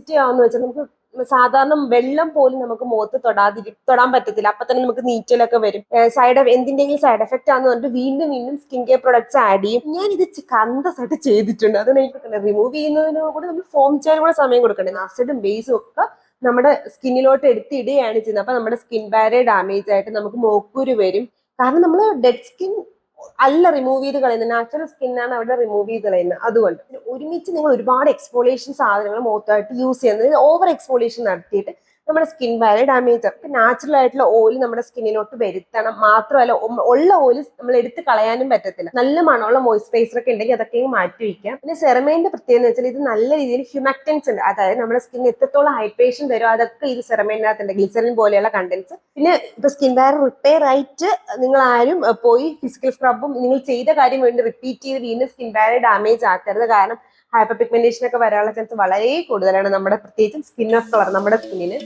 Sensitive ആവുന്ന വെച്ചാൽ നമുക്ക് സാധാരണ വെള്ളം പോലും നമുക്ക് മുഖത്ത് തൊടാൻ പറ്റത്തില്ല. അപ്പൊ തന്നെ നമുക്ക് നീറ്റലൊക്കെ വരും. എന്തിന്റെങ്കിലും സൈഡ് എഫക്റ്റ് ആണെന്ന് പറഞ്ഞിട്ട് വീണ്ടും വീണ്ടും സ്കിൻ കെയർ പ്രൊഡക്ട്സ് ആഡ് ചെയ്യും. ഞാൻ ഇത് കന്തസായിട്ട് ചെയ്തിട്ടുണ്ട്. അതാണ് എനിക്ക് റിമൂവ് ചെയ്യുന്നതിന് കൂടെ നമ്മൾ ഫോം ചെയ്യാൻ കൂടെ സമയം കൊടുക്കണ്ടേ. ആസിഡും ബേസും ഒക്കെ നമ്മുടെ സ്കിന്നിലോട്ട് എടുത്തിടുകയാണ് ചെയ്യുന്നത്. അപ്പൊ നമ്മുടെ സ്കിൻ ബാരിയർ ഡാമേജ് ആയിട്ട് നമുക്ക് മോക്കൂര് വരും. കാരണം നമ്മൾ ഡെഡ് സ്കിൻ അല്ല റിമൂവ് ചെയ്ത് കളയുന്നത്, നാച്ചുറൽ സ്കിന്നാണ് അവിടെ റിമൂവ് ചെയ്ത് കളയുന്നത്. അതുകൊണ്ട് ഒരുമിച്ച് നിങ്ങൾ ഒരുപാട് എക്സ്ഫോളിയേഷൻ സാധനങ്ങൾ മുഖത്തായിട്ട് യൂസ് ചെയ്യുന്നത് ഓവർ എക്സ്ഫോളിയേഷൻ നടത്തിയിട്ട് നമ്മുടെ സ്കിൻ ബാരിയർ ഡാമേജ് ആവും. നാച്ചുറൽ ആയിട്ടുള്ള ഓയിൽ നമ്മുടെ സ്കിന്നിലോട്ട് വരുത്തണം. മാത്രമല്ല ഉള്ള ഓയിൽ നമ്മൾ എടുത്ത് കളയാനും പറ്റത്തില്ല. നല്ല മണമുള്ള മോയിസ്ചറൈസർ ഒക്കെ ഉണ്ടെങ്കിൽ അതൊക്കെ മാറ്റി വയ്ക്കാം. പിന്നെ സെറമൈൻ്റെ പ്രത്യേകത എന്ന് വെച്ചാൽ ഇത് നല്ല രീതിയിൽ ഹ്യൂമക്റ്റൻസ് ഉണ്ട്. അതായത് നമ്മുടെ സ്കിന്നിന് എത്രത്തോളം ഹൈഡ്രേഷൻ തരും അതൊക്കെ ഇത് സെറമൈനകത്തുണ്ട്. ഗ്ലിസറിൻ പോലെയുള്ള കണ്ടൻസ്. പിന്നെ ഇപ്പൊ സ്കിൻ ബാരിയർ റിപ്പയർ ആയിട്ട് നിങ്ങൾ ആരും പോയി ഫിസിക്കൽ സ്ക്രബും നിങ്ങൾ ചെയ്ത കാര്യം വേണ്ടി റിപ്പീറ്റ് ചെയ്ത് വീണ്ടും സ്കിൻ ബാരിയർ ഡാമേജ് ആക്കരുത്. കാരണം ഹൈപ്പർ പിഗ്മെന്റേഷൻ ഒക്കെ വരാനുള്ള ചാൻസ് വളരെ കൂടുതലാണ് നമ്മുടെ പ്രത്യേകിച്ചും സ്കിൻ ഓഫ് കളർ നമ്മുടെ സ്കിന്നിന്.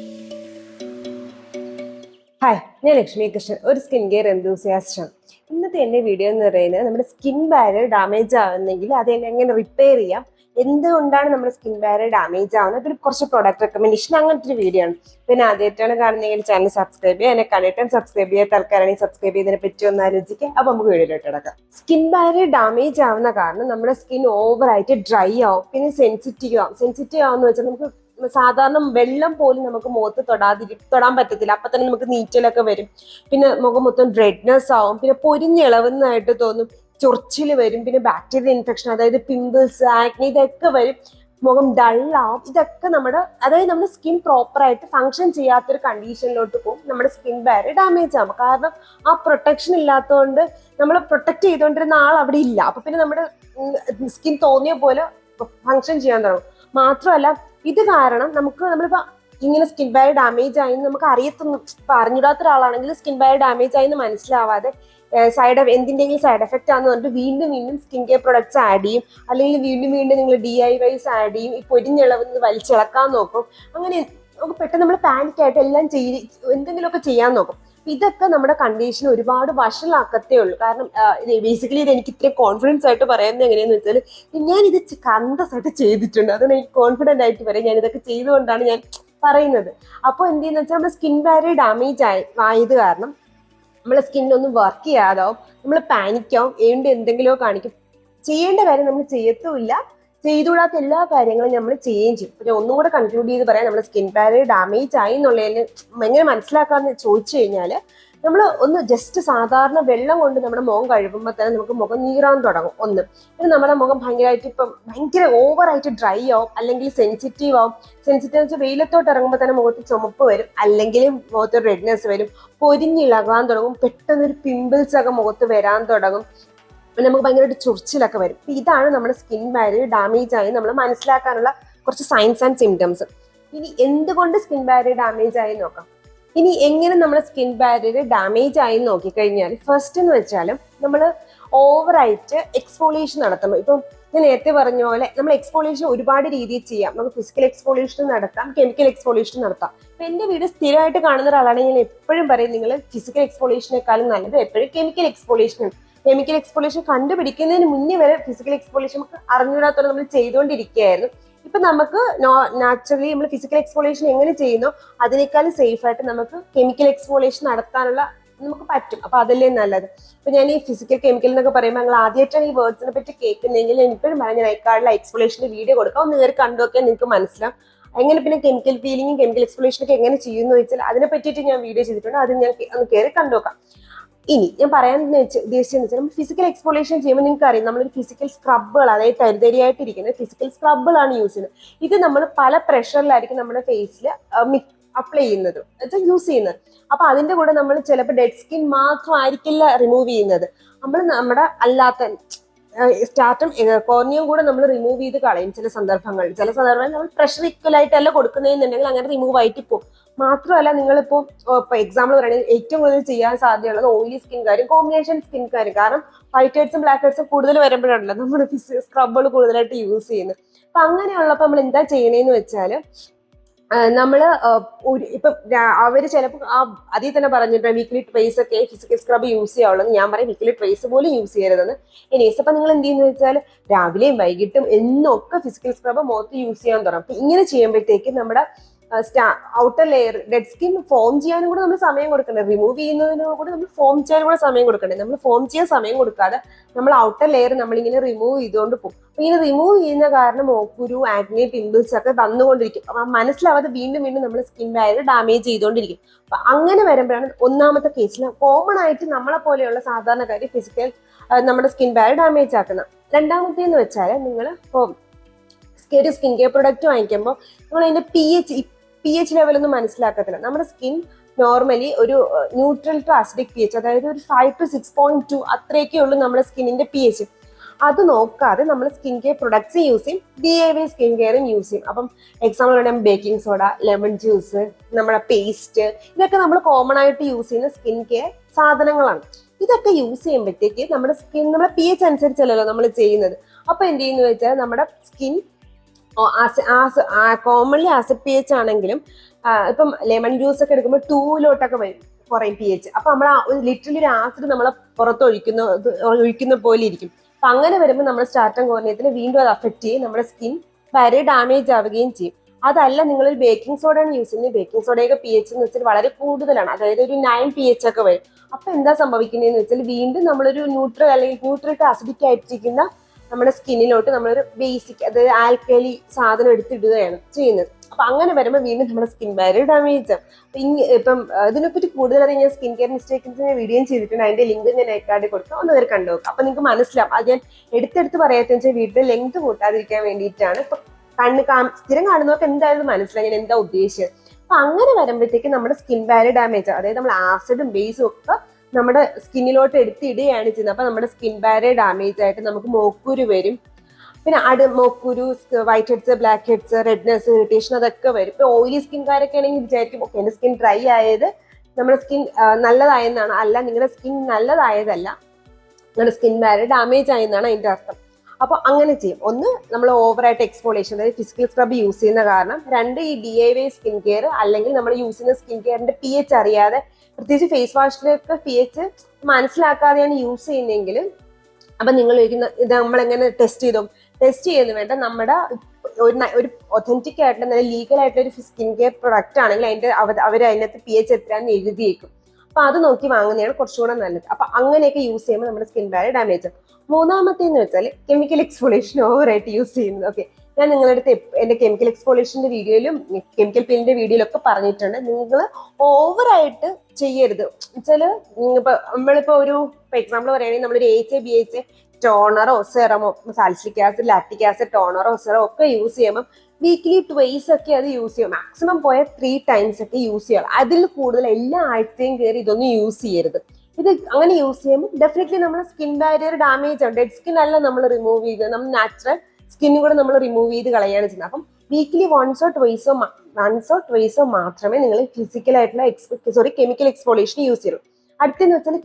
ഹായ്, ഞാൻ ലക്ഷ്മി കൃഷ്ണൻ, ഒരു സ്കിൻ കെയർ എന്തൂസിയാസ്റ്റ് ആണ്. ഇന്നത്തെ എൻ്റെ വീഡിയോ എന്ന് പറയുന്നത് നമ്മുടെ സ്കിൻ ബാരിയർ ഡാമേജ് ആവുന്നെങ്കിൽ അത് എങ്ങനെ റിപ്പയർ ചെയ്യാം, എന്തുകൊണ്ടാണ് നമ്മുടെ സ്കിൻ ബാരിയർ ഡാമേജ് ആവുന്നത്, പിന്നെ കുറച്ച് പ്രൊഡക്റ്റ് റെക്കമെൻഡേഷൻ, അങ്ങനത്തെ ഒരു വീഡിയോ ആണ്. പിന്നെ ആദ്യമായിട്ടാണ് കാണുന്നതെങ്കിൽ ചാനൽ സബ്സ്ക്രൈബ് ചെയ്യുക. എന്നെ കണ്ടിട്ട് സബ്സ്ക്രൈബ് ചെയ്യാത്ത ആൾക്കാരാണെങ്കിൽ സബ്സ്ക്രൈബ് ചെയ്തതിനെ പറ്റി ഒന്ന് ആലോചിക്കുക. അപ്പൊ നമുക്ക് വീഡിയോയിലോട്ട് കിടക്കാം. സ്കിൻ ബാരിയർ ഡാമേജ് ആവുന്ന കാരണം നമ്മുടെ സ്കിൻ ഓവറായിട്ട് ഡ്രൈ ആവും, പിന്നെ സെൻസിറ്റീവ് ആവും. സെൻസിറ്റീവ് ആവുന്ന വെച്ചാൽ നമുക്ക് സാധാരണ വെള്ളം പോലും നമുക്ക് മുഖത്ത് തൊടാൻ പറ്റത്തില്ല. അപ്പൊ തന്നെ നമുക്ക് നീറ്റലൊക്കെ വരും. പിന്നെ മുഖം മൊത്തം റെഡ്നെസ് ആവും. പിന്നെ പൊരിഞ്ഞിളവുന്നതായിട്ട് തോന്നും. ചൊറിച്ചിൽ വരും. പിന്നെ ബാക്ടീരിയൽ ഇൻഫെക്ഷൻ, അതായത് പിമ്പിൾസ്, ആക്നി, ഇതൊക്കെ വരും. മുഖം ഡള്ളാവും. ഇതൊക്കെ അതായത് നമ്മുടെ സ്കിൻ പ്രോപ്പറായിട്ട് ഫങ്ഷൻ ചെയ്യാത്തൊരു കണ്ടീഷനിലോട്ട് പോകും. നമ്മുടെ സ്കിൻ ബാരിയർ ഡാമേജ് ആകും. കാരണം ആ പ്രൊട്ടക്ഷൻ ഇല്ലാത്തതുകൊണ്ട് നമ്മൾ പ്രൊട്ടക്ട് ചെയ്തുകൊണ്ടിരുന്ന ആൾ അവിടെ ഇല്ല. അപ്പൊ പിന്നെ നമ്മുടെ സ്കിൻ തോന്നിയ പോലെ ഫങ്ഷൻ ചെയ്യാൻ തുടങ്ങും. മാത്രമല്ല ഇത് കാരണം നമ്മളിപ്പോ ഇങ്ങനെ സ്കിൻ ബാരിയർ ഡാമേജ് ആയെന്ന് നമുക്ക് അറിഞ്ഞിടാത്ത ഒരാളാണെങ്കിൽ സ്കിൻ ബാരിയർ ഡാമേജ് ആയെന്ന് മനസ്സിലാവാതെ എന്തിന്റെങ്കിലും സൈഡ് എഫക്റ്റ് ആണെന്ന് പറഞ്ഞിട്ട് വീണ്ടും വീണ്ടും സ്കിൻ കെയർ പ്രൊഡക്ട്സ് ആഡ് ചെയ്യും. അല്ലെങ്കിൽ വീണ്ടും വീണ്ടും നിങ്ങൾ DIYs ആഡ് ചെയ്യും. ഈ പൊരിഞ്ഞിളവെന്ന് വലിച്ചിളക്കാൻ നോക്കും. അങ്ങനെ നമുക്ക് പെട്ടെന്ന് നമ്മൾ പാനിക്കായിട്ട് എല്ലാം എന്തെങ്കിലുമൊക്കെ ചെയ്യാൻ നോക്കും. ഇതൊക്കെ നമ്മുടെ കണ്ടീഷൻ ഒരുപാട് വഷളാക്കത്തേ ഉള്ളൂ. കാരണം ബേസിക്കലി ഇത് എനിക്ക് ഇത്രയും കോൺഫിഡൻസ് ആയിട്ട് പറയുന്നത് എങ്ങനെയാന്ന് വെച്ചാൽ ഞാൻ ഇത് കന്തസായിട്ട് ചെയ്തിട്ടുണ്ട്. അതാണ് എനിക്ക് കോൺഫിഡൻ്റ് ആയിട്ട് പറയാം. ഞാൻ ഇതൊക്കെ ചെയ്തുകൊണ്ടാണ് ഞാൻ പറയുന്നത്. അപ്പോൾ എന്ത് ചെയ്യുന്ന വെച്ചാൽ നമ്മുടെ സ്കിൻ ബാരിയർ ഡാമേജ് ആയത് കാരണം നമ്മളെ സ്കിന്നൊന്നും വർക്ക് ചെയ്യാതാവും. നമ്മൾ പാനിക്കാവും. എന്തെങ്കിലുമോ കാണിക്കും. ചെയ്യേണ്ട കാര്യം നമ്മൾ ചെയ്യത്തുമില്ല. ചെയ്തുകൂടാത്ത എല്ലാ കാര്യങ്ങളും നമ്മൾ ചെയ്യുകയും ചെയ്യും. പിന്നെ ഒന്നും കൂടെ കൺക്ലൂഡ് ചെയ്ത് പറയാം, നമ്മുടെ സ്കിൻ ബാരിയർ ഡാമേജ് ആയി എന്നുള്ളതിന് എങ്ങനെ മനസ്സിലാക്കാമെന്ന് ചോദിച്ചു കഴിഞ്ഞാൽ നമ്മൾ ഒന്ന് ജസ്റ്റ് സാധാരണ വെള്ളം കൊണ്ട് നമ്മുടെ മുഖം കഴുകുമ്പോൾ തന്നെ നമുക്ക് മുഖം നീറാൻ തുടങ്ങും. പിന്നെ നമ്മുടെ മുഖം ഭയങ്കര ഓവറായിട്ട് ഡ്രൈ ആവും, അല്ലെങ്കിൽ സെൻസിറ്റീവ് ആവും. സെൻസിറ്റീവ് വെച്ചാൽ വെയിലത്തോട്ട് ഇറങ്ങുമ്പോൾ തന്നെ മുഖത്ത് ചുമപ്പ് വരും, അല്ലെങ്കിൽ മുഖത്ത് റെഡ്നെസ് വരും, പൊരിഞ്ഞിളകാൻ തുടങ്ങും, പെട്ടെന്നൊരു പിമ്പിൾസ് ഒക്കെ മുഖത്ത് വരാൻ തുടങ്ങും. നമുക്ക് ഭയങ്കരമായിട്ട് ചൊറിച്ചിലൊക്കെ വരും. ഇതാണ് നമ്മുടെ സ്കിൻ ബാരിയർ ഡാമേജ് ആയി നമ്മൾ മനസ്സിലാക്കാനുള്ള കുറച്ച് സൈൻസ് ആൻഡ് സിംറ്റംസ്. ഇനി എന്തുകൊണ്ട് സ്കിൻ ബാരിയർ ഡാമേജ് ആയി നോക്കാം. ഇനി എങ്ങനെ നമ്മുടെ സ്കിൻ ബാരിയർ ഡാമേജ് ആയി നോക്കിക്കഴിഞ്ഞാൽ ഫസ്റ്റ് എന്ന് വെച്ചാൽ നമ്മൾ ഓവറായിട്ട് എക്സ്ഫോളിയേഷൻ നടത്തുമ്പോൾ, ഇപ്പം ഞാൻ നേരത്തെ പറഞ്ഞ പോലെ നമ്മൾ എക്സ്ഫോളിയേഷൻ ഒരുപാട് രീതിയിൽ ചെയ്യാം. നമുക്ക് ഫിസിക്കൽ എക്സ്ഫോളിയേഷൻ നടത്താം, കെമിക്കൽ എക്സ്ഫോളിയേഷൻ നടത്താം. ഇപ്പം എൻ്റെ വീഡിയോ സ്ഥിരമായിട്ട് കാണുന്ന ഒരാളാണെങ്കിൽ ഞാൻ എപ്പോഴും പറയും, നിങ്ങൾ ഫിസിക്കൽ എക്സ്ഫോളിയേഷനേക്കാളും നല്ലത് എപ്പോഴും കെമിക്കൽ എക്സ്ഫോളിയേഷൻ ആണ്. കെമിക്കൽ എക്സ്ഫോളിയേഷൻ കണ്ടുപിടിക്കുന്നതിന് മുന്നേ വരെ ഫിസിക്കൽ എക്സ്ഫോളിയേഷൻ നമുക്ക് അറിഞ്ഞിടാത്തോടെ നമ്മൾ ചെയ്തുകൊണ്ടിരിക്കുകയായിരുന്നു. ഇപ്പൊ നമുക്ക് നാച്ചുറലി നമ്മൾ ഫിസിക്കൽ എക്സ്ഫോളിയേഷൻ എങ്ങനെ ചെയ്യുന്നോ അതിനേക്കാളും സേഫ് ആയിട്ട് നമുക്ക് കെമിക്കൽ എക്സ്ഫോളിയേഷൻ നടത്താനുള്ള നമുക്ക് പറ്റും. അപ്പൊ അതല്ലേ നല്ലത്. ഇപ്പൊ ഞാൻ ഈ ഫിസിക്കൽ കെമിക്കൽ എന്നൊക്കെ പറയുമ്പോൾ നിങ്ങൾ ആദ്യമായിട്ടാണ് ഈ വേർഡ്സിനെ പറ്റി കേൾക്കുന്നതെങ്കിൽ എനിക്കൊരു ഞാൻ ഐക്കാർഡിലെ എക്സ്ഫോളിയേഷന്റെ വീഡിയോ കൊടുക്കാം. ഒന്ന് കയറി കണ്ടുനോക്കിയാൽ നിങ്ങൾക്ക് മനസ്സിലാവും എങ്ങനെ. പിന്നെ കെമിക്കൽ പീലിങ്ങും കെമിക്കൽ എക്സ്ഫോളിയേഷൻ ഒക്കെ എങ്ങനെ ചെയ്യുന്നു വെച്ചാൽ അതിനെ പറ്റിയിട്ട് ഞാൻ വീഡിയോ ചെയ്തിട്ടുണ്ട്. അത് ഞാൻ ഒന്ന് കയറി കണ്ടുനോക്കാം. ഇനി ഞാൻ പറയാൻ ഉദ്ദേശിച്ചതെന്ന് വെച്ചാൽ നമ്മൾ ഫിസിക്കൽ എക്സ്ഫോളിയേഷൻ ചെയ്യുമ്പോൾ നിങ്ങൾക്ക് അറിയാം, നമ്മളൊരു ഫിസിക്കൽ സ്ക്രബുകൾ, അതായത് തരിതരിയായിട്ടിരിക്കുന്ന ഫിസിക്കൽ സ്ക്രബുകളാണ് യൂസ് ചെയ്യുന്നത്. ഇത് നമ്മൾ പല പ്രഷറിലായിരിക്കും നമ്മുടെ ഫേസിൽ അപ്ലൈ ചെയ്യുന്നത്, യൂസ് ചെയ്യുന്നത്. അപ്പൊ അതിന്റെ കൂടെ നമ്മൾ ചിലപ്പോൾ ഡെഡ് സ്കിൻ മാത്രമായിരിക്കില്ല റിമൂവ് ചെയ്യുന്നത്. നമ്മൾ നമ്മുടെ അല്ലാത്ത സ്റ്റാർട്ടും കോർണിയും കൂടെ നമ്മൾ റിമൂവ് ചെയ്ത് കളയും ചില സന്ദർഭങ്ങളിൽ. നമ്മൾ പ്രഷർ ഈക്വൽ ആയിട്ടല്ല കൊടുക്കുന്നതെന്നുണ്ടെങ്കിൽ അങ്ങനെ റിമൂവ് ആയിട്ട് പോകും. മാത്രമല്ല നിങ്ങളിപ്പോ എക്സാമ്പിൾ പറയുകയാണെങ്കിൽ ഏറ്റവും കൂടുതൽ ചെയ്യാൻ സാധ്യതയുള്ളത് ഓയിലി സ്കിൻകാരും കോമ്പിനേഷൻ സ്കിൻകാരും. കാരണം വൈറ്റ് ഹെഡ്സും ബ്ലാക്ക് ഹെഡ്സും കൂടുതൽ വരുമ്പോഴാണല്ലോ നമ്മൾ സ്ക്രബുകൾ കൂടുതലായിട്ട് യൂസ് ചെയ്യുന്നത്. അപ്പൊ അങ്ങനെയുള്ളപ്പോൾ നമ്മൾ എന്താ ചെയ്യണേന്ന് വെച്ചാൽ നമ്മള് ഇപ്പം അവര് ചിലപ്പോൾ അതിൽ തന്നെ പറഞ്ഞിട്ട് വീക്ക്ലി ട്വൈസ് ഒക്കെ ഫിസിക്കൽ സ്ക്രബ് യൂസ് ചെയ്യാവുള്ളൂ. ഞാൻ പറയും വീക്ക്ലി ട്വൈസ് പോലും യൂസ് ചെയ്യരുതെന്ന്. എനിവേസ് അപ്പൊ നിങ്ങൾ എന്ത് ചെയ്യുന്ന വെച്ചാൽ രാവിലെയും വൈകിട്ടും എന്നൊക്കെ ഫിസിക്കൽ സ്ക്രബ് മുഖത്ത് യൂസ് ചെയ്യാൻ തുടങ്ങും. അപ്പൊ ഇങ്ങനെ ചെയ്യുമ്പോഴത്തേക്കും നമ്മുടെ outer layer dead skin form ചെയ്യാനും കൂടെ നമ്മൾ സമയം കൊടുക്കണ്ടേ, റിമൂവ് ചെയ്യുന്നതിനും കൂടെ നമ്മൾ ഫോം ചെയ്യാനും കൂടെ സമയം കൊടുക്കണ്ടേ. നമ്മൾ ഫോം ചെയ്യാൻ സമയം കൊടുക്കാതെ നമ്മൾ ഔട്ടർ ലെയർ നമ്മളിങ്ങനെ റിമൂവ് ചെയ്തുകൊണ്ട് പോകും. അപ്പൊ ഇങ്ങനെ റിമൂവ് ചെയ്യുന്ന കാരണം മോക്കുരു, ആക്നെ, പിമ്പിൾസ് ഒക്കെ വന്നുകൊണ്ടിരിക്കും. അപ്പൊ മനസ്സിലാവാതെ വീണ്ടും വീണ്ടും നമ്മൾ സ്കിൻ ബാരിയർ ഡാമേജ് ചെയ്തുകൊണ്ടിരിക്കും. അപ്പൊ അങ്ങനെ വരുമ്പോഴാണ് ഒന്നാമത്തെ കേസിൽ കോമൺ ആയിട്ട് നമ്മളെ പോലെയുള്ള സാധാരണക്കാർ ഫിസിക്കൽ നമ്മുടെ സ്കിൻ ബാരിയർ ഡാമേജ് ആക്കുന്നത്. രണ്ടാമത്തേന്ന് വെച്ചാൽ നിങ്ങൾ ഇപ്പോൾ ഒരു സ്കിൻ കെയർ പ്രൊഡക്റ്റ് വാങ്ങിക്കുമ്പോൾ നമ്മൾ അതിന്റെ പി എച്ച് ലെവലൊന്നും മനസ്സിലാക്കത്തില്ല. നമ്മുടെ സ്കിൻ നോർമലി ഒരു neutral to acidic P H, അതായത് ഒരു 5 to 6.2 അത്രയൊക്കെ ഉള്ളൂ നമ്മുടെ സ്കിന്നിന്റെ പി എച്ച്. അത് നോക്കാതെ നമ്മൾ സ്കിൻ കെയർ പ്രൊഡക്ട്സ് യൂസ് ചെയ്യും, DIY സ്കിൻ കെയറും യൂസ് ചെയ്യും. അപ്പം എക്സാമ്പിൾ പറയുമ്പോൾ ബേക്കിംഗ് സോഡ, ലെമൺ ജ്യൂസ്, നമ്മുടെ പേസ്റ്റ്, ഇതൊക്കെ നമ്മൾ കോമൺ ആയിട്ട് യൂസ് ചെയ്യുന്ന സ്കിൻ കെയർ സാധനങ്ങളാണ്. ഇതൊക്കെ യൂസ് ചെയ്യുമ്പോഴത്തേക്ക് നമ്മുടെ സ്കിൻ നമ്മുടെ പി എച്ച് അനുസരിച്ചല്ലല്ലോ നമ്മൾ ചെയ്യുന്നത്. അപ്പൊ എന്ത് ചെയ്യുന്നു വെച്ചാൽ നമ്മുടെ skin commonly acid P H ആണെങ്കിലും ഇപ്പം ലെമൺ ജ്യൂസ് ഒക്കെ എടുക്കുമ്പോൾ 2 വരും കുറയും പി എച്ച്. അപ്പൊ നമ്മൾ ലിറ്ററലി ഒരു ആസിഡ് നമ്മളെ പുറത്ത് ഒഴിക്കുന്ന പോലെ ഇരിക്കും. അപ്പൊ അങ്ങനെ വരുമ്പോൾ നമ്മുടെ സ്റ്റാർട്ടം കോർണിയത്തിന് വീണ്ടും അത് അഫക്റ്റ് ചെയ്യും, നമ്മുടെ സ്കിൻ വളരെ ഡാമേജ് ആവുകയും ചെയ്യും. അതല്ല നിങ്ങളൊരു ബേക്കിംഗ് സോഡയാണ് യൂസ് ചെയ്യുന്നത്, ബേക്കിംഗ് സോഡയൊക്കെ പി എച്ച് എന്ന് വെച്ചാൽ വളരെ കൂടുതലാണ്, അതായത് ഒരു 9 pH ഒക്കെ വരും. അപ്പൊ എന്താ സംഭവിക്കുന്നതെന്ന് വെച്ചാൽ വീണ്ടും നമ്മളൊരു ന്യൂട്രൽ അല്ലെങ്കിൽ ന്യൂട്രൽ ടു അസിഡിക് ആയിട്ടിരിക്കുന്ന നമ്മുടെ സ്കിന്നിലോട്ട് നമ്മളൊരു ബേസിക് അതായത് ആൽക്കലി സാധനം എടുത്തിടുകയാണ് ചെയ്യുന്നത്. അപ്പൊ അങ്ങനെ വരുമ്പോൾ വീണ്ടും നമ്മുടെ സ്കിൻ ബാരിയർ ഡാമേജ് ആവും. ഇപ്പം ഇതിനെപ്പറ്റി കൂടുതൽ ഞാൻ സ്കിൻ കെയർ മിസ്റ്റേക്കിന്റെ വീഡിയോ ചെയ്തിട്ടുണ്ട്, അതിന്റെ ലിങ്ക് ഞാൻ ഐക്കാർഡിൽ കൊടുക്കാം, ഒന്ന് നേരെ കണ്ടുനോക്കാം. അപ്പൊ നിങ്ങൾക്ക് മനസ്സിലാവും. അത് ഞാൻ എടുത്തെടുത്ത് പറയാത്ത വെച്ചാൽ വീട്ടിൽ ലെങ്ത് കൂട്ടാതിരിക്കാൻ വേണ്ടിയിട്ടാണ്. ഇപ്പൊ സ്ഥിരം കാണുന്നവർക്ക് എന്തായാലും മനസ്സിലായി ഞാൻ എന്താ ഉദ്ദേശിച്ചത്. അപ്പൊ അങ്ങനെ വരുമ്പോഴത്തേക്ക് നമ്മുടെ സ്കിൻ ബാരിയർ ഡാമേജ്, അതായത് നമ്മൾ ആസിഡും ബേസും ഒക്കെ നമ്മുടെ സ്കിന്നിലോട്ട് എടുത്തിടുകയാണ് ചെയ്യുന്നത്. അപ്പൊ നമ്മുടെ സ്കിൻ ബാരിയർ ഡാമേജ് ആയിട്ട് നമുക്ക് മോക്കുരു വരും. പിന്നെ മോക്കുരു, whiteheads, blackheads, redness, irritation, അതൊക്കെ വരും. ഇപ്പൊ ഓയിലി സ്കിൻകാരൊക്കെ ആണെങ്കിൽ വിചാരിക്കും ഓക്കെ എന്റെ സ്കിൻ ഡ്രൈ ആയത് നമ്മുടെ സ്കിൻ നല്ലതായെന്നാണ്. അല്ല, നിങ്ങളുടെ സ്കിൻ നല്ലതായതല്ല, നിങ്ങളുടെ സ്കിൻ ബാരിയർ ഡാമേജ് ആയെന്നാണ് അതിന്റെ അർത്ഥം. അപ്പൊ അങ്ങനെ ചെയ്യും. ഒന്ന്, നമ്മൾ ഓവറായിട്ട് എക്സ്ഫോളിയേഷൻ അതായത് ഫിസിക്കൽ സ്ക്രബ് യൂസ് ചെയ്യുന്ന കാരണം. രണ്ട്, ഈ DIY സ്കിൻ കെയർ അല്ലെങ്കിൽ നമ്മൾ യൂസ് ചെയ്യുന്ന സ്കിൻ കെയറിന്റെ പി എച്ച് അറിയാതെ, പ്രത്യേകിച്ച് ഫേസ് വാഷിലൊക്കെ പി എച്ച് മനസ്സിലാക്കാതെയാണ് യൂസ് ചെയ്യുന്നതെങ്കിൽ അപ്പൊ നിങ്ങൾ ഇത് നമ്മളെങ്ങനെ ടെസ്റ്റ് ചെയ്യുന്നു വേണ്ട, നമ്മുടെ ഒരു ഒതന്റിക് ആയിട്ടുള്ള നല്ല ലീഗൽ ആയിട്ടുള്ള ഒരു സ്കിൻ കെയർ പ്രൊഡക്റ്റ് ആണെങ്കിൽ അവർ അതിനകത്ത് പി എച്ച് എത്രയാണെന്ന് എഴുതിയേക്കും. അപ്പൊ അത് നോക്കി വാങ്ങുന്നതാണ് കുറച്ചുകൂടെ നല്ലത്. അപ്പൊ അങ്ങനെയൊക്കെ യൂസ് ചെയ്യുമ്പോൾ നമ്മുടെ സ്കിൻ ബാരിയർ ഡാമേജ്. മൂന്നാമത്തേന്ന് വെച്ചാൽ കെമിക്കൽ എക്സ്ഫോളിയേഷൻ ഓവറായിട്ട് യൂസ് ചെയ്യുന്നത്. ഓക്കെ, ഞാൻ നിങ്ങളുടെ അടുത്ത് എന്റെ കെമിക്കൽ എക്സ്ഫോളിയേഷന്റെ വീഡിയോയിലും കെമിക്കൽ പീലിന്റെ വീഡിയോയിലൊക്കെ പറഞ്ഞിട്ടുണ്ട്, നിങ്ങൾ ഓവറായിട്ട് ചെയ്യരുത്. വെച്ചാൽ ഇപ്പൊ നമ്മളിപ്പോ എക്സാമ്പിൾ പറയുകയാണെങ്കിൽ നമ്മളൊരു AHA ടോണറോ സെറമോ, സാലിസിലിക് ആസിഡ്, ലാക്റ്റിക് ആസിഡ് ടോണറോ സെറോ ഒക്കെ യൂസ് ചെയ്യുമ്പോൾ വീക്ക്ലി ട്വൈസ് ഒക്കെ അത് യൂസ് ചെയ്യും. മാക്സിമം പോയ 3 times ഒക്കെ യൂസ് ചെയ്യണം. അതിൽ കൂടുതൽ എല്ലാ ആഴ്ചയും കയറി ഇതൊന്നും യൂസ് ചെയ്യരുത്. ഇത് അങ്ങനെ യൂസ് ചെയ്യുമ്പോൾ ഡെഫിനറ്റ്ലി നമ്മുടെ സ്കിൻ ബാരിയർ ഡാമേജ് ആണ്. ഡെഡ് സ്കിൻ അല്ല നമ്മൾ റിമൂവ് ചെയ്യുന്നത്, നമ്മൾ നാച്ചുറൽ സ്കിന്നും കൂടെ നമ്മൾ റിമൂവ് ചെയ്ത് കളയാണ് ചെയ്യുന്നത്. അപ്പം വീക്ക്ലി വൺസോ ട്വൈസോ മാത്രമേ നിങ്ങൾ കെമിക്കൽ എക്സ്ഫോളിയേഷൻ യൂസ് ചെയ്യൂ. അടുത്തെന്ന് വെച്ചാൽ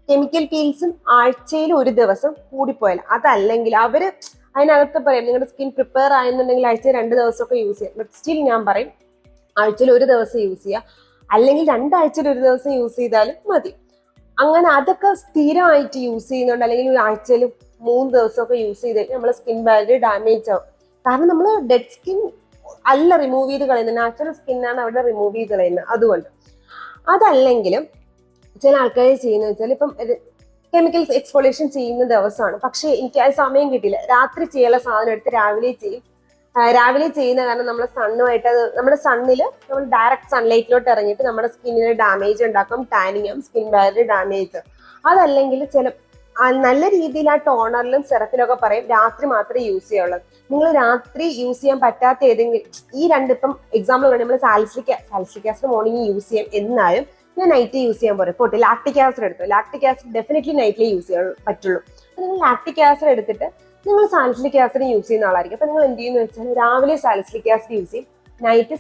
കെമിക്കൽ പീൽസും ആഴ്ചയിൽ ഒരു ദിവസം കൂടിപ്പോയാൽ, അതല്ലെങ്കിൽ അവര് അതിനകത്ത് പറയും നിങ്ങളുടെ സ്കിൻ പ്രിപ്പയർ ആയെന്നുണ്ടെങ്കിൽ ആഴ്ചയിൽ 2 ദിവസമൊക്കെ യൂസ് ചെയ്യാം. ബട്ട് സ്റ്റിൽ ഞാൻ പറയും ആഴ്ചയിൽ 1 ദിവസം യൂസ് ചെയ്യുക, അല്ലെങ്കിൽ 2 ആഴ്ചയിൽ 1 ദിവസം യൂസ് ചെയ്താലും മതി. അങ്ങനെ അതൊക്കെ സ്ഥിരമായിട്ട് യൂസ് ചെയ്യുന്നുണ്ട്, അല്ലെങ്കിൽ ആഴ്ചയിൽ 3 ദിവസമൊക്കെ യൂസ് ചെയ്ത് കഴിഞ്ഞാൽ നമ്മുടെ സ്കിൻ ബാരിയർ ഡാമേജ് ആവും. കാരണം നമ്മൾ ഡെഡ് സ്കിൻ അല്ല റിമൂവ് ചെയ്ത് കളയുന്നത്, നാച്ചുറൽ സ്കിന്നാണ് അവിടെ റിമൂവ് ചെയ്ത് കളയുന്നത്. അതുകൊണ്ട് അതല്ലെങ്കിലും ചില ആൾക്കാർ ചെയ്യുന്നത് വെച്ചാൽ ഇപ്പം കെമിക്കൽ എക്സ്ഫോളിയേഷൻ ചെയ്യുന്ന ദിവസമാണ്, പക്ഷെ എനിക്ക് അത് സമയം കിട്ടിയില്ല, രാത്രി ചെയ്യാനുള്ള സാധനം എടുത്ത് രാവിലെ ചെയ്യും. രാവിലെ ചെയ്യുന്ന കാരണം നമ്മുടെ സണ്ണുമായിട്ട് നമ്മുടെ സണ്ണിൽ നമ്മൾ ഡയറക്റ്റ് സൺലൈറ്റിലോട്ട് ഇറങ്ങിയിട്ട് നമ്മുടെ സ്കിന്നിന് ഡാമേജ് ഉണ്ടാക്കും, ടാനിങ്ങും സ്കിൻ ബാരിയർ ഡാമേജ്. അതല്ലെങ്കിൽ നല്ല രീതിയിൽ ആ ടോണറിലും സെറത്തിലൊക്കെ പറയും രാത്രി മാത്രമേ യൂസ് ചെയ്യുള്ളൂ. നിങ്ങൾ രാത്രി യൂസ് ചെയ്യാൻ പറ്റാത്ത ഏതെങ്കിലും ഈ ഇപ്പം എക്സാമ്പിൾ പറയുന്നത് നമ്മൾ സാലിസിലിക് ആസിഡ് മോർണിംഗ് യൂസ് ചെയ്യാം, എന്നാലും ഞാൻ നൈറ്റ് യൂസ് ചെയ്യാൻ പറയും. പോട്ടെ, ലാക്റ്റിക് ആസിഡ് എടുത്തു, ലാക്റ്റിക് ആസിഡ് ഡെഫിനറ്റ്ലി നൈറ്റിലേ യൂസ് ചെയ്യാൻ പറ്റുള്ളൂ. നിങ്ങൾ ലാക്റ്റിക് ആസിഡ് എടുത്തിട്ട് നിങ്ങൾ സാലിസിലിക് ആസിഡ് യൂസ് ചെയ്യുന്ന ആളായിരിക്കും. അപ്പൊ നിങ്ങൾ എന്ത് ചെയ്യുന്ന വെച്ചാൽ രാവിലെ സാലിസിലിക് ആസിഡ് യൂസ് ചെയ്യും, നൈറ്റ്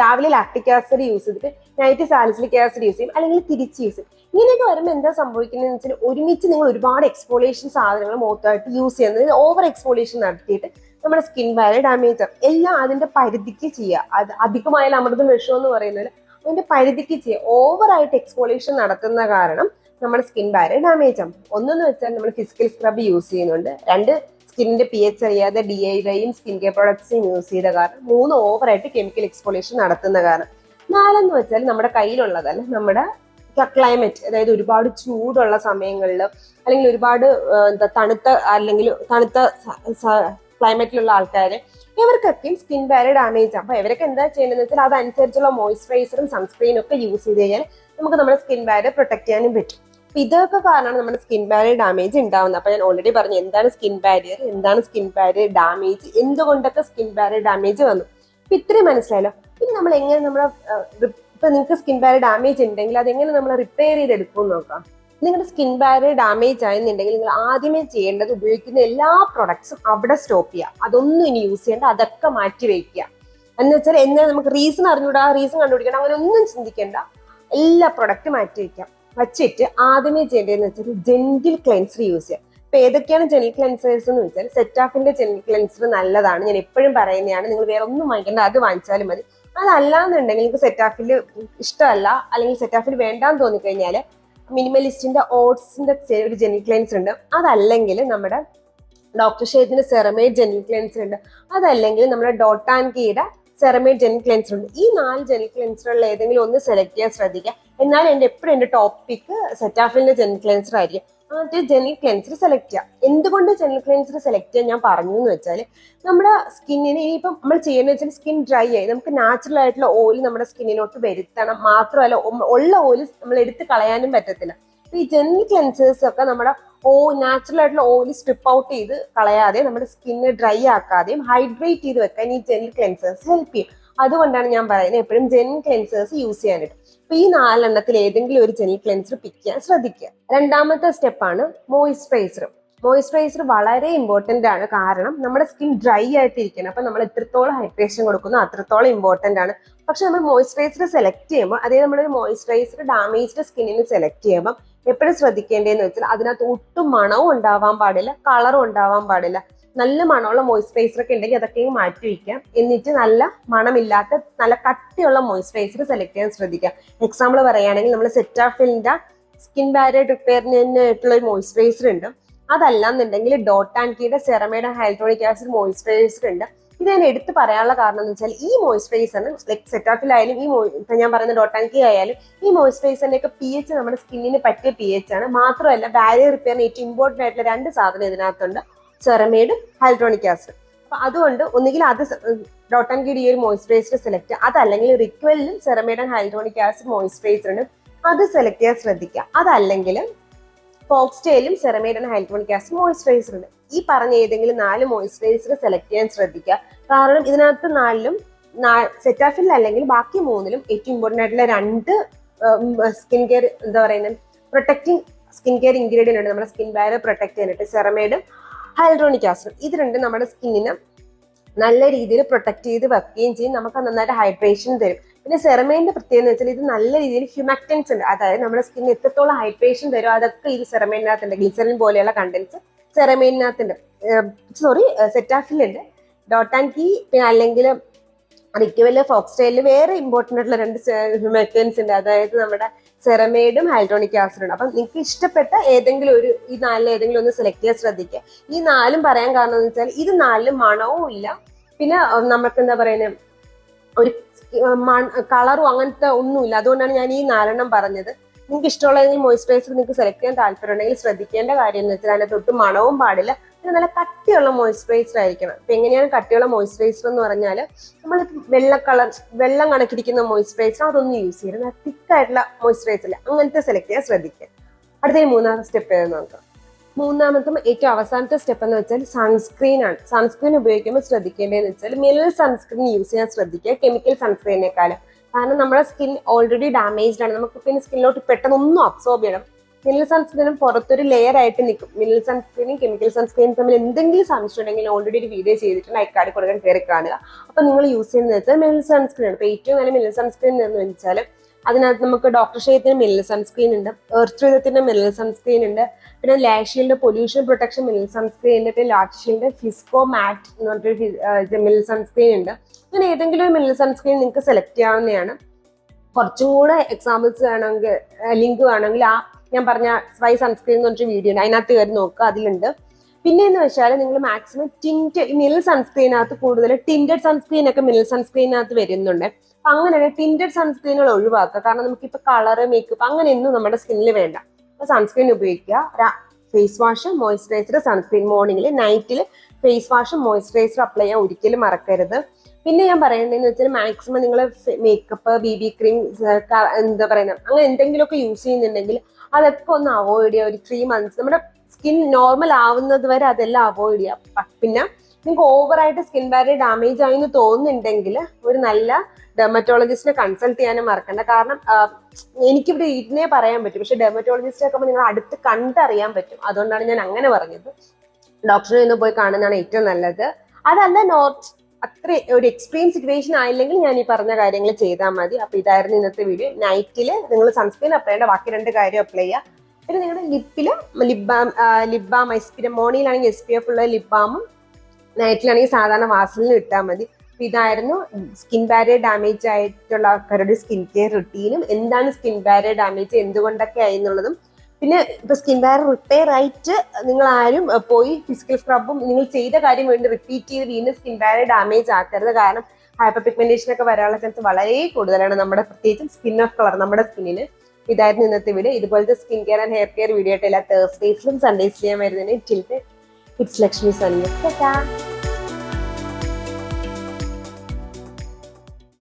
രാവിലെ ലാക്റ്റിക് ആസിഡ് യൂസ് ചെയ്തിട്ട് നൈറ്റ് സാലിസിലിക് ആസിഡ് യൂസ് ചെയ്യും, അല്ലെങ്കിൽ തിരിച്ച് യൂസ് ചെയ്യും. ഇങ്ങനെയൊക്കെ വരുമ്പോൾ എന്താ സംഭവിക്കുന്നതെന്ന് വെച്ചാൽ ഒരുമിച്ച് നിങ്ങൾ ഒരുപാട് എക്സ്ഫോളിയേഷൻ സാധനങ്ങൾ മൊത്തമായിട്ട് യൂസ് ചെയ്യുന്നത്, ഓവർ എക്സ്ഫോളിയേഷൻ നടത്തിയിട്ട് നമ്മുടെ സ്കിൻ ബാരിയർ ഡാമേജ് ആവും. എല്ലാം അതിന്റെ പരിധിക്ക് ചെയ്യുക. അത് അധികമായാലും അമൃതം വിഷം എന്ന് പറയുന്നത് അതിന്റെ പരിധിക്ക് ചെയ്യുക. ഓവറായിട്ട് എക്സ്പോളിയേഷൻ നടത്തുന്ന കാരണം നമ്മുടെ സ്കിൻ ബാരിയർ ഡാമേജ് ആവും. ഒന്നെന്ന് വെച്ചാൽ നമ്മൾ ഫിസിക്കൽ സ്ക്രബ് യൂസ് ചെയ്യുന്നുണ്ട്. 2 സ്കിന്നിന്റെ pH അറിയാതെ DIYയും സ്കിൻ കെയർ പ്രോഡക്ട്സും യൂസ് ചെയ്ത കാരണം. 3 ഓവറായിട്ട് കെമിക്കൽ എക്സ്പോളിയേഷൻ നടത്തുന്ന കാരണം. 4 എന്ന് വെച്ചാൽ നമ്മുടെ കയ്യിലുള്ളതല്ല, നമ്മുടെ ക്ലൈമറ്റ്, അതായത് ഒരുപാട് ചൂടുള്ള സമയങ്ങളിൽ അല്ലെങ്കിൽ ഒരുപാട് തണുത്ത ക്ലൈമറ്റിലുള്ള ആൾക്കാർ, ഇവർക്കൊക്കെയും സ്കിൻ ബാരിയർ ഡാമേജ് ആവും. അപ്പൊ ഇവരൊക്കെ എന്താ ചെയ്യേണ്ടതെന്ന് വെച്ചാൽ അതനുസരിച്ചുള്ള മോയ്സ്ചറൈസറും സൺസ്ക്രീനും ഒക്കെ യൂസ് ചെയ്ത് കഴിഞ്ഞാൽ നമുക്ക് നമ്മുടെ സ്കിൻ ബാരിയർ പ്രൊട്ടക്ട് ചെയ്യാനും പറ്റും. അപ്പൊ ഇതൊക്കെ കാരണമാണ് നമ്മുടെ സ്കിൻ ബാരിയർ ഡാമേജ് ഉണ്ടാവുന്നത്. അപ്പൊ ഞാൻ ഓൾറെഡി പറഞ്ഞു എന്താണ് സ്കിൻ ബാരിയർ, എന്താണ് സ്കിൻ ബാരിയർ ഡാമേജ്, എന്തുകൊണ്ടൊക്കെ സ്കിൻ ബാരിയർ ഡാമേജ് വന്നു. അപ്പൊ ഇത്രയും മനസ്സിലായല്ലോ. പിന്നെ നമ്മൾ എങ്ങനെ ഇപ്പൊ നിങ്ങൾക്ക് സ്കിൻ ബാരിയർ ഡാമേജ് ഉണ്ടെങ്കിൽ അതെങ്ങനെ നമ്മൾ റിപ്പയർ ചെയ്തെടുക്കും നോക്കാം. നിങ്ങളുടെ സ്കിൻ ബാരിയർ ഡാമേജ് ആയെന്നുണ്ടെങ്കിൽ നിങ്ങൾ ആദ്യമേ ചെയ്യേണ്ടത് ഉപയോഗിക്കുന്ന എല്ലാ പ്രൊഡക്ട്സും അവിടെ സ്റ്റോപ്പ് ചെയ്യുക. അതൊന്നും ഇനി യൂസ് ചെയ്യേണ്ട, അതൊക്കെ മാറ്റി വയ്ക്കുക. എന്ന് വെച്ചാൽ എന്നാൽ നമുക്ക് റീസൺ അറിഞ്ഞൂടാ, റീസൺ കണ്ടുപിടിക്കണം, അങ്ങനെ ഒന്നും ചിന്തിക്കേണ്ട. എല്ലാ പ്രൊഡക്റ്റും മാറ്റി വയ്ക്കാം. വച്ചിട്ട് ആദ്യമേ ചെയ്യേണ്ടതെന്ന് വെച്ചാൽ ജെന്റിൽ ക്ലെൻസർ യൂസ് ചെയ്യുക. ഇപ്പൊ ഏതൊക്കെയാണ് ജെന്റിൽ ക്ലെൻസേഴ്സ് എന്ന് വെച്ചാൽ സെറ്റാഫിന്റെ ജെന്റിൽ ക്ലെൻസർ നല്ലതാണ്, ഞാൻ എപ്പോഴും പറയുന്നതാണ്. നിങ്ങൾ വേറെ ഒന്നും വാങ്ങിക്കേണ്ട, അത് വാങ്ങിച്ചാലും മതി. അതല്ലാന്നുണ്ടെങ്കിൽ നിങ്ങൾക്ക് സെറ്റാഫിൽ ഇഷ്ടമല്ല അല്ലെങ്കിൽ സെറ്റാഫിൽ വേണ്ടാന്ന് തോന്നിക്കഴിഞ്ഞാൽ മിനിമലിസ്റ്റിന്റെ ഓട്സിന്റെ ഒരു ജെന്റിൽ ക്ലെൻസർ ഉണ്ട്. അതല്ലെങ്കിൽ നമ്മുടെ ഡോക്ടർ ഷേഡിന്റെ സെറമേഡ് ജെന്റിൽ ക്ലെൻസർ ഉണ്ട്. അതല്ലെങ്കിൽ നമ്മുടെ ഡോട്ട് ആൻഡ് കീയുടെ സെറമേഡ് ജെന്റിൽ ക്ലെൻസർ ഉണ്ട്. ഈ 4 ജെന്റിൽ ക്ലെൻസറുകളിൽ ഏതെങ്കിലും ഒന്ന് സെലക്ട് ചെയ്യാൻ ശ്രദ്ധിക്കുക. എന്നാൽ എപ്പോഴും എന്റെ ടോപ്പിക്ക് സെറ്റാഫിലിന്റെ ജെന്റിൽ ക്ലെൻസർ ആയിരിക്കും. ആദ്യം ജെന്റിൽ ക്ലെൻസർ സെലക്ട് ചെയ്യാം. എന്തുകൊണ്ട് ജെന്റിൽ ക്ലെൻസർ സെലക്ട് ചെയ്യാൻ ഞാൻ പറഞ്ഞു എന്ന് വെച്ചാൽ നമ്മുടെ സ്കിന്നിന് ഇനിയിപ്പം നമ്മൾ ചെയ്യുന്നത് വെച്ചാൽ സ്കിൻ ഡ്രൈ ആയി നമുക്ക് നാച്ചുറൽ ആയിട്ടുള്ള ഓയിൽ നമ്മുടെ സ്കിന്നിലോട്ട് വരുത്തണം. മാത്രമല്ല ഉള്ള ഓയിൽ നമ്മൾ എടുത്ത് കളയാനും പറ്റത്തില്ല. ഈ ജെന്റിൽ ക്ലെൻസേഴ്സ് ഒക്കെ നമ്മുടെ നാച്ചുറൽ ആയിട്ടുള്ള ഓയിൽ സ്ട്രിപ്പ് ഔട്ട് ചെയ്ത് കളയാതെ നമ്മുടെ സ്കിന്ന് ഡ്രൈ ആക്കാതെയും ഹൈഡ്രേറ്റ് ചെയ്ത് വെക്കാൻ ഈ ജെന്റിൽ ക്ലെൻസേഴ്സ് ഹെൽപ്പ് ചെയ്യും. അതുകൊണ്ടാണ് ഞാൻ പറയുന്നത് എപ്പോഴും ജെന്റിൽ ക്ലെൻസേഴ്സ് യൂസ് ചെയ്യാനായിട്ട്. അപ്പൊ ഈ 4 എണ്ണത്തിൽ ഏതെങ്കിലും ഒരു ജെന്റിൽ ക്ലെൻസർ പിക്ക് ചെയ്യാൻ ശ്രദ്ധിക്കുക. രണ്ടാമത്തെ സ്റ്റെപ്പാണ് മോയിസ്ചറൈസർ. മോയിസ്ചറൈസർ വളരെ ഇമ്പോർട്ടന്റ് ആണ്. കാരണം നമ്മുടെ സ്കിൻ ഡ്രൈ ആയിട്ടിരിക്കണം. അപ്പൊ നമ്മൾ എത്രത്തോളം ഹൈഡ്രേഷൻ കൊടുക്കുന്നു അത്രത്തോളം ഇമ്പോർട്ടന്റ് ആണ്. പക്ഷെ നമ്മൾ മോയിസ്ചറൈസർ സെലക്ട് ചെയ്യുമ്പോൾ, അതായത് നമ്മളൊരു മോയിസ്ചറൈസർ ഡാമേജ്ഡ് സ്കിന്നിന് സെലക്ട് ചെയ്യുമ്പോൾ എപ്പോഴും ശ്രദ്ധിക്കേണ്ടതെന്ന് വെച്ചാൽ അതിനകത്ത് ഒട്ടും മണവും ഉണ്ടാവാൻ പാടില്ല, കളറും ഉണ്ടാവാൻ പാടില്ല. നല്ല മണമുള്ള മോയിസ്ചറൈസർ ഒക്കെ ഉണ്ടെങ്കിൽ അതൊക്കെ മാറ്റി വയ്ക്കാം. എന്നിട്ട് നല്ല മണമില്ലാത്ത നല്ല കട്ടിയുള്ള മോയിസ്ചറൈസർ സെലക്ട് ചെയ്യാൻ ശ്രദ്ധിക്കാം. എക്സാമ്പിൾ പറയുകയാണെങ്കിൽ നമ്മൾ സെറ്റാഫിലിന്റെ സ്കിൻ ബാരിയർ റിപ്പയറിനായിട്ടുള്ള ഒരു മോയിസ്ചറൈസർ ഉണ്ട്. അതല്ലാന്നുണ്ടെങ്കിൽ ഡോട്ട് ആൻഡ് കീയുടെ സെറമേഡ് ഹൈഡ്രോണിക് ആസിഡ് മോയിസ്ചറൈസർ ഉണ്ട്. ഇത് ഞാൻ എടുത്ത് പറയാനുള്ള കാരണം എന്ന് വെച്ചാൽ ഈ മോയിസ്ചറൈസറിന് ലൈക്ക് സെറ്റാഫിലായാലും ഇപ്പൊ ഞാൻ പറയുന്ന ഡോട്ട് ആൻഡ് കീ ആയാലും ഈ മോയിസ്ചറൈസറിന്റെ ഒക്കെ pH നമ്മുടെ സ്കിന്നിന് പറ്റിയ pH ആണ്. മാത്രമല്ല ബാരിയർ റിപ്പയറിന് ഏറ്റവും ഇമ്പോർട്ടന്റ് ആയിട്ടുള്ള 2 സാധനം ഇതിനകത്തുണ്ട്, സെറമേഡും ഹൈഡ്രോണിക് ആസിഡ്. അപ്പൊ അതുകൊണ്ട് ഒന്നുകിൽ അത് ഡോട്ട് ആൻഡ് കീയുടെ ഈ ഒരു മോയിസ്ചറൈസർ സെലക്ട് ചെയ്യുക. അതല്ലെങ്കിൽ റിക്വലിലും സെറമേഡ് ആൻഡ് ഹൈഡ്രോണിക് ആസിഡ് മോയിസ്ചറൈസർ ഉണ്ട്, അത് സെലക്ട് ചെയ്യാൻ ശ്രദ്ധിക്കുക. അതല്ലെങ്കിൽ ഫോക്സ്റ്റൈലും സെറമേഡ് ആൻഡ് ഹൈഡ്രോണിക് ആസിഡ് മോയിസ്ചറൈസർ ഉണ്ട്. ഈ പറഞ്ഞ ഏതെങ്കിലും 4 മോയിസ്ചറൈസർ സെലക്ട് ചെയ്യാൻ ശ്രദ്ധിക്കുക. കാരണം ഇതിനകത്ത് 4ലും സെറ്റാഫിൽ അല്ലെങ്കിൽ ബാക്കി 3ലും ഏറ്റവും ഇമ്പോർട്ടന്റ് ആയിട്ടുള്ള 2 സ്കിൻ കെയർ എന്താ പറയുന്നത് പ്രൊട്ടക്റ്റിംഗ് സ്കിൻ കെയർ ഇൻഗ്രീഡിയന്റ് ഉണ്ട് നമ്മുടെ സ്കിൻ ബാരിയർ പ്രൊട്ടക്ട് ചെയ്യാനായിട്ട്, സെറമേഡും ഹൈഡ്രോണിക് ആസിഡ്. ഇത് രണ്ടും നമ്മുടെ സ്കിന്നിന് നല്ല രീതിയിൽ പ്രൊട്ടക്ട് ചെയ്ത് വെക്കുകയും ചെയ്യും, നമുക്ക് നന്നായിട്ട് ഹൈഡ്രേഷൻ തരും. പിന്നെ സെറമേഡിന്റെ പ്രത്യേകത എന്ന് വെച്ചാൽ ഇത് നല്ല രീതിയിൽ ഹ്യൂമക്റ്റൻസ് ഉണ്ട്, അതായത് നമ്മുടെ സ്കിന്നിന് എത്രത്തോളം ഹൈഡ്രേഷൻ തരും അതൊക്കെ ഇത് സെറമേഡിനകത്തുണ്ട്. ഗ്ലിസറിൻ പോലെയുള്ള കണ്ടൻസ് സെറമേഡിനകത്തുണ്ട്, സെറ്റാഫിലുണ്ട്. ഡോട്ട് ആൻഡ് കീ പിന്നെ അല്ലെങ്കിൽ റിക്വല് ഫോക്സ്റ്റൈലിൽ വേറെ ഇമ്പോർട്ടൻ്റ് ആയിട്ടുള്ള 2 ഹ്യൂമക്റ്റൻസ് ഉണ്ട്, അതായത് നമ്മുടെ സെറമേഡും ഹൈഡ്രോണിക് ആസിഡും ഉണ്ട്. അപ്പം നിങ്ങൾക്ക് ഇഷ്ടപ്പെട്ട ഏതെങ്കിലും ഒരു ഈ 4 ഏതെങ്കിലും ഒന്ന് സെലക്ട് ചെയ്യാൻ ശ്രദ്ധിക്കുക. ഈ 4ഉം പറയാൻ കാരണം എന്ന് വെച്ചാൽ ഇത് 4ലും മണവും ഇല്ല, പിന്നെ നമുക്ക് എന്താ പറയുന്നത് ഒരു കളറും അങ്ങനത്തെ ഒന്നുമില്ല. അതുകൊണ്ടാണ് ഞാൻ ഈ 4 പറഞ്ഞത്. നിങ്ങൾക്ക് ഇഷ്ടമുള്ള ഏതെങ്കിലും മോയിസ്ചറൈസർ നിങ്ങൾക്ക് സെലക്ട് ചെയ്യാൻ താല്പര്യം ഉണ്ടെങ്കിൽ ശ്രദ്ധിക്കേണ്ട കാര്യം എന്ന് വെച്ചാൽ അതിനകത്ത് ഒട്ടും മണവും പാടില്ല, പിന്നെ നല്ല കട്ടിയുള്ള മോയിസ്ചറൈസർ ആയിരിക്കണം. ഇപ്പൊ എങ്ങനെയാണ് കട്ടിയുള്ള മോയിസ്ചറൈസർ എന്ന് പറഞ്ഞാൽ നമ്മൾ വെള്ളം കണക്കിരിക്കുന്ന മോയിസ്ചറൈസർ അതൊന്നും യൂസ് ചെയ്യരുത്. തിക്കായിട്ടുള്ള മോയിസ്ചറൈസർ ഇല്ല, അങ്ങനത്തെ സെലക്ട് ചെയ്യാൻ ശ്രദ്ധിക്കുക. അടുത്ത 3ാമത്തെ സ്റ്റെപ്പ് ഏത് നോക്കാം. 3ാമത്തും ഏറ്റവും അവസാനത്തെ സ്റ്റെപ്പ് എന്ന് വെച്ചാൽ സൺസ്ക്രീൻ ആണ്. സൺസ്ക്രീൻ ഉപയോഗിക്കുമ്പോൾ ശ്രദ്ധിക്കേണ്ടതെന്ന് വെച്ചാൽ മിനറൽ സൺസ്ക്രീൻ യൂസ് ചെയ്യാൻ ശ്രദ്ധിക്കുക കെമിക്കൽ സൺസ്ക്രീനേക്കാളും. കാരണം നമ്മുടെ സ്കിൻ ഓൾറെഡി ഡാമേജ്ഡ് ആണ്, നമുക്ക് പിന്നെ സ്കിന്നിലോട്ട് പെട്ടെന്ന് ഒന്നും അബ്സോർബ് ചെയ്യണം. മിനറൽ സൺസ്ക്രീനും പുറത്തൊരു ലെയർ ആയിട്ട് നിൽക്കും. മിനറൽ സൺസ്ക്രീനും കെമിക്കൽ സൺസ്ക്രീനും തമ്മിൽ എന്തെങ്കിലും സംശയം ഉണ്ടെങ്കിൽ ഓൾറെഡി ഒരു വീഡിയോ ചെയ്തിട്ടുണ്ട്, ഐക്കാർഡ് കൊടുക്കാൻ കയറി കാണുക. അപ്പൊ നിങ്ങൾ യൂസ് ചെയ്യുന്നത് വെച്ചാൽ മിനറൽ സൺസ്ക്രീൻ ആണ്. ഇപ്പൊ ഏറ്റവും നല്ല മിനറൽ സൺസ്ക്രീൻ എന്ന് വെച്ചാൽ അതിനകത്ത് നമുക്ക് ഡോക്ടർ ഷെയ്ത്തിന് മിനറൽ സൺസ്ക്രീൻ ഉണ്ട്, എർത്ത് മിനറൽ സൺസ്ക്രീൻ ഉണ്ട്, പിന്നെ ലാഷീൽഡ് പൊല്യൂഷൻ പ്രൊട്ടക്ഷൻ മിനറൽ സൺസ്ക്രീൻ ഉണ്ട്, പിന്നെ ലാഷീൽഡ് ഫിസ്കോ മാറ്റ് എന്ന് പറഞ്ഞിട്ട് മിനറൽ സൺസ്ക്രീൻ ഉണ്ട്. അങ്ങനെ ഏതെങ്കിലും ഒരു മിനറൽ സൺസ്ക്രീൻ നിങ്ങൾക്ക് സെലക്ട് ചെയ്യാവുന്നതാണ്. കുറച്ചും കൂടെ എക്സാമ്പിൾസ് വേണമെങ്കിൽ ലിങ്ക് വേണമെങ്കിൽ ആ ഞാൻ പറഞ്ഞ സ്വൈ സൺസ്ക്രീൻ എന്ന് പറഞ്ഞൊരു വീഡിയോ ഉണ്ട്, അതിനകത്ത് കയറി നോക്കുക, അതിലുണ്ട്. പിന്നെ എന്ന് വെച്ചാൽ നിങ്ങൾ മാക്സിമം മിനറൽ സൺസ്ക്രീനകത്ത് കൂടുതൽ ടിൻറ്റഡ് സൺസ്ക്രീൻ ഒക്കെ മിനറൽ സൺസ്ക്രീനകത്ത് വരുന്നുണ്ട്. അപ്പൊ അങ്ങനെ ടിൻറ്റഡ് സൺസ്ക്രീനുകൾ ഒഴിവാക്കുക. കാരണം നമുക്കിപ്പോൾ കളറ് മേക്കപ്പ് അങ്ങനെയൊന്നും നമ്മുടെ സ്കിന്നിൽ വേണ്ട. അപ്പൊ സൺസ്ക്രീൻ ഉപയോഗിക്കുക. ഫേസ് വാഷ്, മോയ്സ്ചറൈസർ, സൺസ്ക്രീൻ മോർണിംഗിൽ, നൈറ്റിൽ ഫേസ് വാഷും മോയ്സ്ചറൈസർ അപ്ലൈ ചെയ്യാൻ ഒരിക്കലും മറക്കരുത്. പിന്നെ ഞാൻ പറയേണ്ടതെന്ന് വെച്ചാൽ മാക്സിമം നിങ്ങൾ മേക്കപ്പ്, BB ക്രീം, എന്താ പറയുക, അങ്ങനെ എന്തെങ്കിലുമൊക്കെ യൂസ് ചെയ്യുന്നുണ്ടെങ്കിൽ അതൊക്കെ ഒന്ന് അവോയ്ഡ് ചെയ്യുക. ഒരു 3 months നമ്മുടെ സ്കിൻ നോർമൽ ആവുന്നത് വരെ അതെല്ലാം അവോയ്ഡ് ചെയ്യുക. പിന്നെ നിങ്ങൾക്ക് ഓവറായിട്ട് സ്കിൻ ബാരിയർ ഡാമേജ് ആയെന്ന് തോന്നുന്നുണ്ടെങ്കിൽ ഒരു നല്ല ഡെർമറ്റോളജിസ്റ്റിനെ കൺസൾട്ട് ചെയ്യാനും മറക്കണ്ട. കാരണം എനിക്കിവിടെ ഇരുന്നേ പറയാൻ പറ്റും, പക്ഷെ ഡെർമറ്റോളജിസ്റ്റ് ഒക്കെ നിങ്ങൾ അടുത്ത് കണ്ടറിയാൻ പറ്റും. അതുകൊണ്ടാണ് ഞാൻ അങ്ങനെ പറഞ്ഞത്. ഡോക്ടറെ ഒന്ന് പോയി കാണുന്നതാണ് ഏറ്റവും നല്ലത്. അതല്ല അത്ര ഒരു എക്സ്ട്രീം സിറ്റുവേഷൻ ആയില്ലെങ്കിൽ ഞാൻ ഈ പറഞ്ഞ കാര്യങ്ങൾ ചെയ്താൽ മതി. അപ്പൊ ഇതായിരുന്നു ഇന്നത്തെ വീഡിയോ. നൈറ്റിൽ നിങ്ങൾ സൺസ്ക്രീൻ അപ്ലൈ ചെയ്യേണ്ട, ബാക്കി 2 കാര്യം അപ്ലൈ ചെയ്യുക. പിന്നെ നിങ്ങളുടെ ലിപ്പില് ലിപ് ബാം മോർണിംഗിലാണെങ്കിൽ SPF ഉള്ള ലിപ് ബാമും നൈറ്റിലാണെങ്കിൽ സാധാരണ വാസലിനും ഇട്ടാൽ മതി. അപ്പൊ ഇതായിരുന്നു സ്കിൻ ബാരിയർ ഡാമേജ് ആയിട്ടുള്ള ആൾക്കാരുടെ സ്കിൻ കെയർ റുട്ടീനും എന്താണ് സ്കിൻ ബാരിയർ ഡാമേജ് എന്തുകൊണ്ടൊക്കെ ആയി എന്നുള്ളതും. പിന്നെ ഇപ്പൊ സ്കിൻ ബാരിയർ റിപ്പയർ ആയിട്ട് നിങ്ങൾ ആരും പോയി ഫിസിക്കൽ സ്ക്രബും നിങ്ങൾ ചെയ്ത കാര്യം വേണ്ടി റിപ്പീറ്റ് ചെയ്ത് വീണ്ടും സ്കിൻ ബാരിയർ ഡാമേജ് ആക്കരുത്. കാരണം ഹൈപ്പർ പിഗ്മെന്റേഷൻ ഒക്കെ വരാനുള്ള ചാൻസ് വളരെ കൂടുതലാണ് നമ്മുടെ പ്രത്യേകിച്ചും സ്കിൻ ഓഫ് കളർ നമ്മുടെ സ്കിന്നിന്. ഇതായിരുന്നു ഇന്നത്തെ വീഡിയോ. ഇതുപോലത്തെ skin care and hair care video ആയിട്ട് എല്ലാ തേഴ്സ്ഡേസിലും സൺഡേസിലും ഞാൻ വരുന്നതിന്. ഇറ്റ്സ് ലക്ഷ്മി സന്യ.